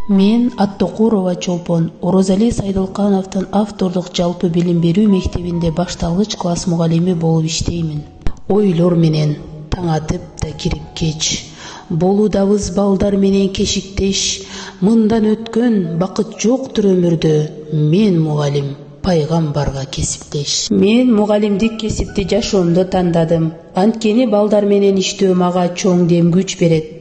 Мен Аттокурова Чолпон Орозали Сайдылкановдун автордук жалпы билим берүү мектебинде башталгыч класс мугалими болуп иштеймин. Ойлор менен таң атып да кирип кеч, болудабыз балдар менен кешиктеш, мындан өткөн бакыт жоктур өмүрдө. Мен мугалим, пайгамбарга кесиптеш. Мен мугалимдик кесипти жашоомдо тандадым. Анткени балдар менен иштөө мага чоң дем күч берет.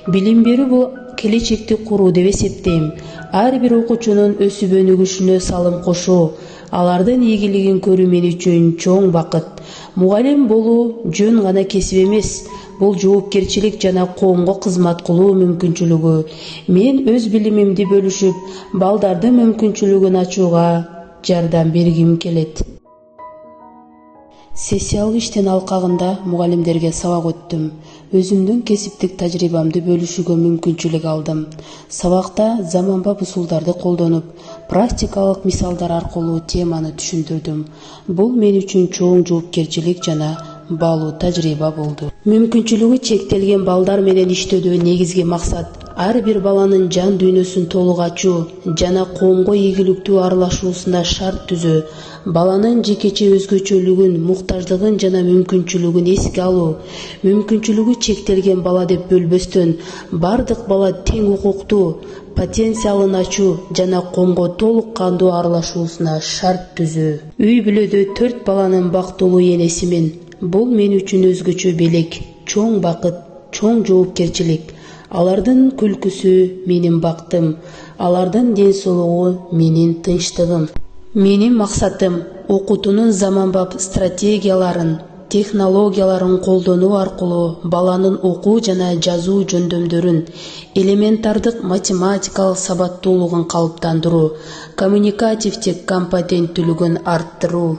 Билим берүү бул келечекти куруу деп эсептейм. Ар бир окуучунун өсүп өнүгүшүнө салым кошуу, алардын ийгилигин көрүү мен үчүн чоң бакыт. Мугалим болуу жөн гана кесип эмес, бул жоопкерчилик жана коомго кызмат кылуу мүмкүнчүлүгү. Мен өз билимимди бөлүшүп, балдардын мүмкүнчүлүгүн ачууга жардам бергим келет. Сессиялык иштин алкагында мугалимдерге сабак өттүм. Өзүмдүн кесиптик тажрыйбамды бөлүшүүгө мүмкүнчүлүк алдым. Сабакта заманбап усулдарды колдонуп, практикалык мисалдар аркылуу теманы түшүндүрдүм. Бул мен үчүн чоң жоопкерчилик жана баалуу тажрыйба болду. Мүмкүнчүлүгү чектелген балдар менен иштөөдө негизги максат ар бир баланын жан дүйнөсүн толук ачуу жана коомго ийгиликтүү аралашуусуна шарт түзөө, баланын жекече өзгөчөлүгүн, муктаждыгын жана мүмкүнчүлүгүн эске алуу, мүмкүнчүлүгү чектелген бала деп бөлбөстөн бардык бала тең укуктуу, потенциалын ачуу жана коомго толук кандуу аралашуусуна шарт түзөө. Үй бүлөдө 4 баланын бактылуу энесимин. Бул мен үчүн өзгөчө белек, чоң бакыт, чоң жоопкерчилик. Алардын күлкүсү менин бактым, алардын ден соолугу менин тынчтыгым. Менин максатым окутуунун заманбап стратегияларын, технологияларын колдонуу аркылуу баланын окуу жана жазуу жөндөмдөрүн, элементардык математикалык сабаттуулугун калыптандыруу, коммуникативдик компетенттүүлүгүн арттыруу.